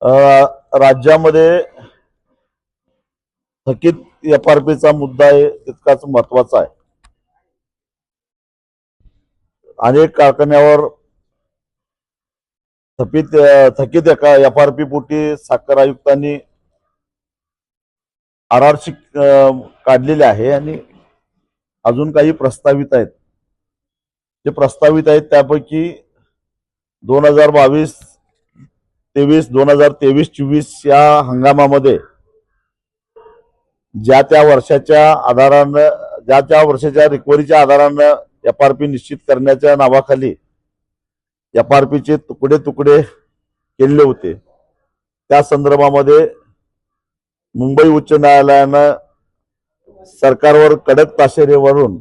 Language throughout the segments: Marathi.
अ, राज्यामध्ये थकीत एफआरपीचा मुद्दा आहे तितकाच महत्वाचा आहे. अनेक कारखान्यावर थकीत एफआरपी पोटी साखर आयुक्तांनी आरआरसी काढलेले आहे आणि अजून काही प्रस्तावित आहेत. जे प्रस्तावित आहेत त्यापैकी 2022-23, 2023-24 या हंगामामध्ये ज्या त्या वर्षाच्या रिकव्हरीच्या आधारानं एफआरपी निश्चित करण्याच्या नावाखाली एफआरपीचे तुकडे तुकडे केले होते. त्या संदर्भामध्ये मुंबई उच्च न्यायालयानं सरकारवर कडक ताशेरेवरून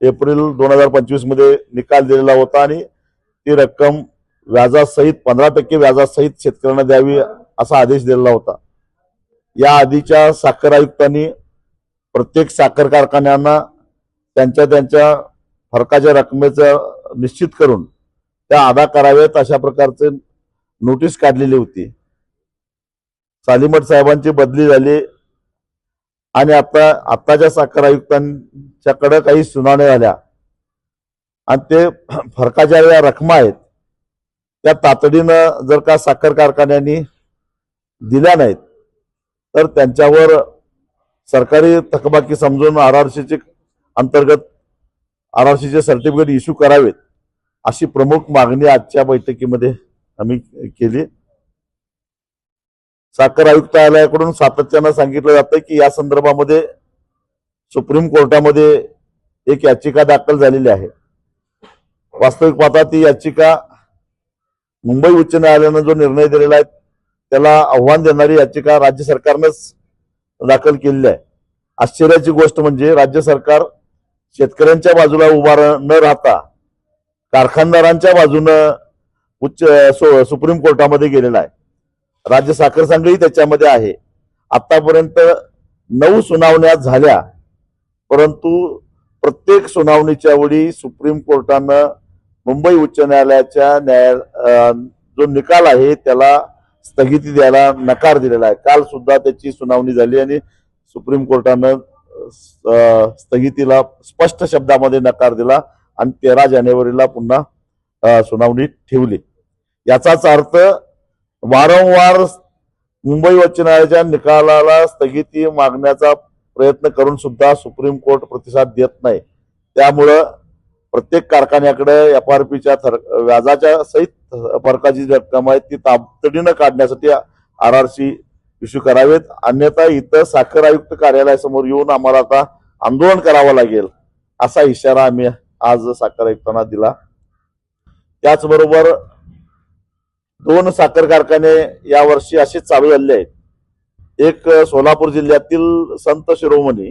एप्रिल 2025 मध्ये निकाल दिलेला होता आणि ती रक्कम व्याजासहित 15% व्याजासहित शेतकऱ्यांना द्यावी असा आदेश दिलेला होता. या आधीच्या साखर आयुक्तांनी प्रत्येक साखर कारखान्यांना त्यांच्या फरकाच्या रकमेचं निश्चित करून त्या अदा कराव्यात अशा प्रकारचे नोटीस काढलेली होती. सालीमठ साहेबांची बदली झाली आणि आताच्या साखर आयुक्तांच्याकडे काही सुनावण्या झाल्या आणि ते फरकाच्या ज्या रकमा आहेत त्या तातडीनं जर का साखर कारखान्यांनी दिल्या नाहीत तर त्यांच्यावर सरकारी थकबाकी समजून आरआरसीचे सर्टिफिकेट इश्यू करावेत अशी प्रमुख मागणी आजच्या बैठकीमध्ये आम्ही केली. साखर आयुक्तालयाकडून सातत्यानं सांगितलं जातं की या संदर्भामध्ये सुप्रीम कोर्टामध्ये एक याचिका दाखल झालेली आहे. वास्तविक पाहता ती याचिका मुंबई उच्च न्यायालयानं जो निर्णय दिलेला आहे त्याला आव्हान देणारी याचिका राज्य सरकारनंच दाखल केलेली आहे. आश्चर्याची गोष्ट म्हणजे राज्य सरकार शेतकऱ्यांच्या बाजूला उभा न राहता कारखानदारांच्या बाजूनं सुप्रीम कोर्टामध्ये गेलेला आहे. राज्य साखर संघही त्याच्यामध्ये आहे. आतापर्यंत 9 सुनावण्या झाल्या, परंतु प्रत्येक सुनावणीच्या वेळी सुप्रीम कोर्टानं मुंबई उच्च न्यायालयाच्या जो निकाल आहे त्याला स्थगिती द्यायला नकार दिलेला आहे. काल सुद्धा त्याची सुनावणी झाली आणि सुप्रीम कोर्टानं स्थगितीला स्पष्ट शब्दामध्ये नकार दिला आणि 13 जानेवारीला पुन्हा सुनावणी ठेवली. याचाच अर्थ वारंवार मुंबई उच्च न्यायालयाच्या निकालाला स्थगिती मागण्याचा प्रयत्न करून सुद्धा सुप्रीम कोर्ट प्रतिसाद देत नाही. त्यामुळं प्रत्येक कारखान्याकडे एफआरपीच्या व्याजाच्या सहित फरकाची रक्कम आहे ती तातडीनं काढण्यासाठी आरआरसी इश्यू करावेत, अन्यथा इथं साखर आयुक्त कार्यालयासमोर येऊन आम्हाला आता आंदोलन करावं लागेल असा इशारा आम्ही आज साखर आयुक्तांना दिला. त्याचबरोबर 2 साखर कारखाने यावर्षी असेच चालू झाले आहेत. एक सोलापूर जिल्ह्यातील संत शिरोमणी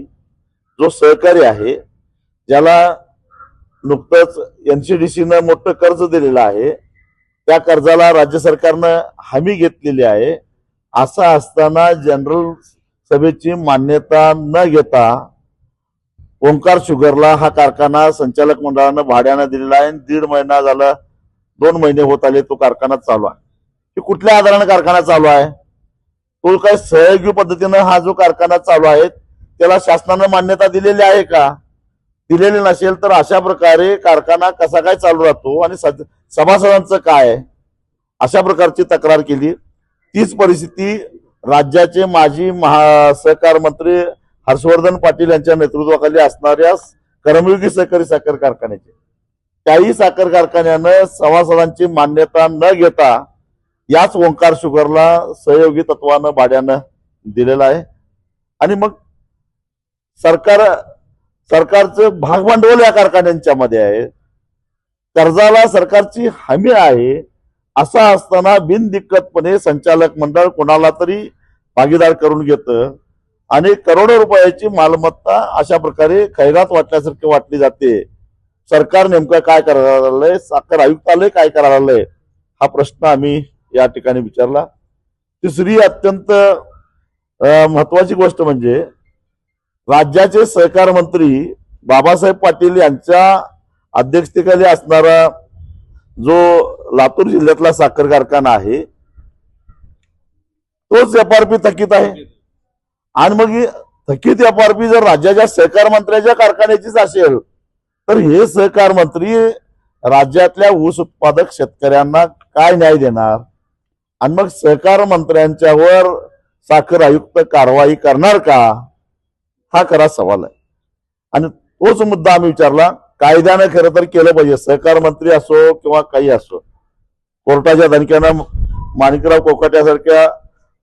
जो सहकारी आहे, ज्याला नुकतंच एनसीडीसीनं मोठं कर्ज दिलेलं आहे, त्या कर्जाला राज्य सरकारनं हमी घेतलेली आहे. असं असताना जनरल सभेची मान्यता न घेता ओंकार शुगरला हा कारखाना संचालक मंडळानं भाड्यानं दिलेला आहे. 1.5 महिना झाला, 2 महिने होत आले तो कारखाना चालू आहे. की कुठल्या आधारानं कारखाना चालू आहे? तो काय सहयोगी पद्धतीनं हा जो कारखाना चालू आहे त्याला शासनानं मान्यता दिलेली आहे का? दिलेली नसेल तर अशा प्रकारे कारखाना कसा काय चालू राहतो आणि सभासदांचं काय? अशा प्रकारची तक्रार केली. तीच परिस्थिती राज्याचे माजी सहकार मंत्री हर्षवर्धन पाटील यांच्या नेतृत्वाखाली असणाऱ्या कर्मयोगी सहकारी साखर कारखान्याचे त्याही साखर कारखान्यानं सभासदांची मान्यता न घेता याच ओंकार शुगरला सहयोगी तत्वानं भाड्यानं दिलेलं आहे. आणि मग सरकारचं भागभांडवल या कारखान्यांच्या मध्ये आहे, कर्जाला सरकारची हमी आहे. असं असताना बिनदिक्कतपणे संचालक मंडळ कोणाला तरी भागीदार करून घेतं आणि करोडो रुपयाची मालमत्ता अशा प्रकारे खैरात वाटल्यासारखी वाटली जाते. सरकार नेमकं काय करायला लागलंय, साखर आयुक्तालय काय करायला लागलंय, हा प्रश्न आम्ही या ठिकाणी विचारला. तिसरी अत्यंत महत्वाची गोष्ट म्हणजे राज्याचे सहकार मंत्री बाबासाहेब पाटील यांच्या अध्यक्षतेखाली असणारा जो लातूर जिल्ह्यातला साखर कारखाना आहे तोच एफआरपी थकीत आहे. आणि मग ही थकीत एफआरपी जर राज्याच्या सहकार मंत्र्याच्या कारखान्याचीच असेल तर हे सहकार मंत्री राज्यातल्या ऊस उत्पादक शेतकऱ्यांना काय न्याय देणार? आणि मग सहकार मंत्र्यांच्यावर साखर आयुक्त कारवाई करणार का? हा खरा सवाल आहे. आणि तोच मुद्दा आम्ही विचारला. कायद्यानं खरं तर केलं पाहिजे, सहकार मंत्री असो किंवा काही असो. कोर्टाच्या धनक्यानं माणिकराव कोकाट्यासारख्या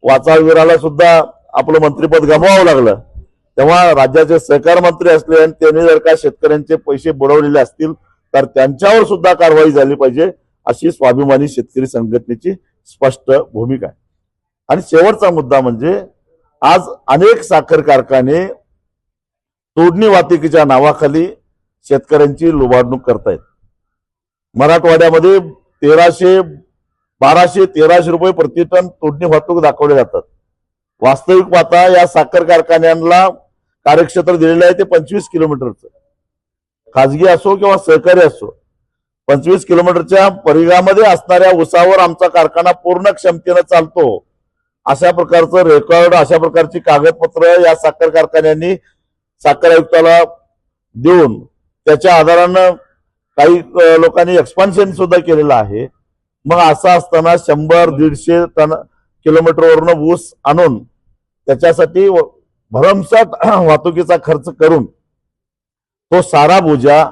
वाचाळवीराला सुद्धा आपलं मंत्रिपद गमवावं लागलं. तेव्हा राज्याचे सहकार मंत्री असले आणि त्यांनी जर का शेतकऱ्यांचे पैसे बुडवलेले असतील तर त्यांच्यावर सुद्धा कारवाई झाली पाहिजे, अशी स्वाभिमानी शेतकरी संघटनेची स्पष्ट भूमिका आहे. आणि शेवटचा मुद्दा म्हणजे आज अनेक साखर कारखाने तोडणी वाहतुकीच्या नावाखाली शेतकऱ्यांची लुबाडणूक करतायत. मराठवाड्यामध्ये 1200-1300 रुपये प्रति टन तोडणी वाहतूक दाखवले जातात. वास्तविक पाहता या साखर कारखान्यांना कार्यक्षेत्र दिलेलं आहे ते 25 किलोमीटरचं, खाजगी असो किंवा सहकारी असो. 25 किलोमीटरच्या परिघामध्ये असणाऱ्या ऊसावर आमचा कारखाना पूर्ण क्षमतेनं चालतो, अशा प्रकारचं रेकॉर्ड, अशा प्रकारची कागदपत्र या साखर कारखान्यांनी साखर आयुक्ताला देऊन त्याच्या आधारानं काही लोकांनी एक्सपान्शन सुद्धा केलेलं आहे. मग असं असताना 100-150 टन किलोमीटरवरनं ऊस आणून त्याच्यासाठी भरमसाठ वाहतुकीचा खर्च करून तो सारा बोजा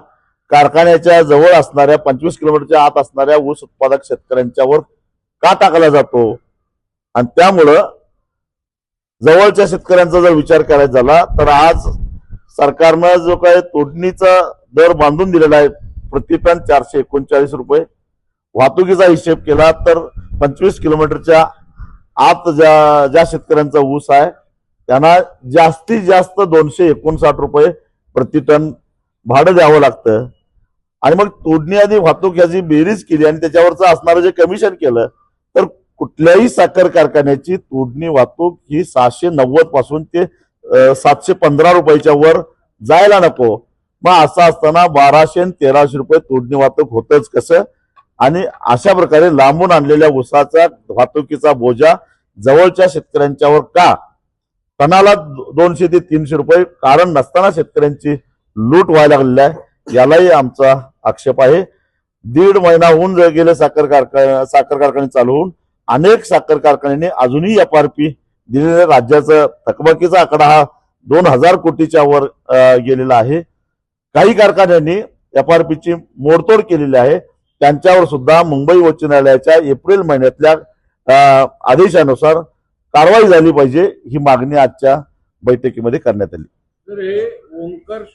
कारखान्याच्या जवळ असणाऱ्या 25 किलोमीटरच्या आत असणाऱ्या ऊस उत्पादक शेतकऱ्यांच्यावर का टाकला जातो? आणि त्यामुळं जवळच्या शेतकऱ्यांचा जर विचार करायचा झाला तर आज सरकारनं जो काही तोडणीचा दर बांधून दिलेला आहे प्रति टन 439 रुपये, वाहतुकीचा हिशेब केला तर 25 किलोमीटरच्या आत ज्या शेतकऱ्यांचा ऊस आहे त्यांना जास्तीत जास्त 259 रुपये प्रति टन भाडं द्यावं लागतं. आणि मग तोडणी आधी वाहतूक याची बेरीज केली आणि त्याच्यावरचं असणारं जे कमिशन केलं तर कुठल्याही साखर कारखान्याची तोडणी वाहतूक ही 690 पासून ते 715 रुपयाच्या वर जायला नको. मग असं असताना 1200 आणि 1300 रुपये तोडणी वाहतूक होतच कसं? आणि अशा प्रकारे लांबून आणलेल्या ऊसाचा वाहतुकीचा बोजा जवळच्या शेतकऱ्यांच्यावर का? टनाला 200 ते 300 रुपये कारण नसताना शेतकऱ्यांची लूट व्हायला लागलेली आहे, यालाही आमचा आक्षेप आहे. 1.5 महिना होऊन गेले साखर कारखाने चालू होऊन. अनेक साखर कारखान्यांनी अजूनही एफआरपी दिलेल्या राज्याचा थकबाकीचा आकडा हा 2000 कोटीच्या वर गेलेला आहे. काही कारखान्यांनी एफआरपीची मोडतोड केलेली आहे. त्यांच्यावर सुद्धा मुंबई उच्च न्यायालयाच्या एप्रिल महिन्यातल्या आदेशानुसार कारवाई झाली पाहिजे, ही मागणी आजच्या बैठकीमध्ये करण्यात आली. तर हे ओंकार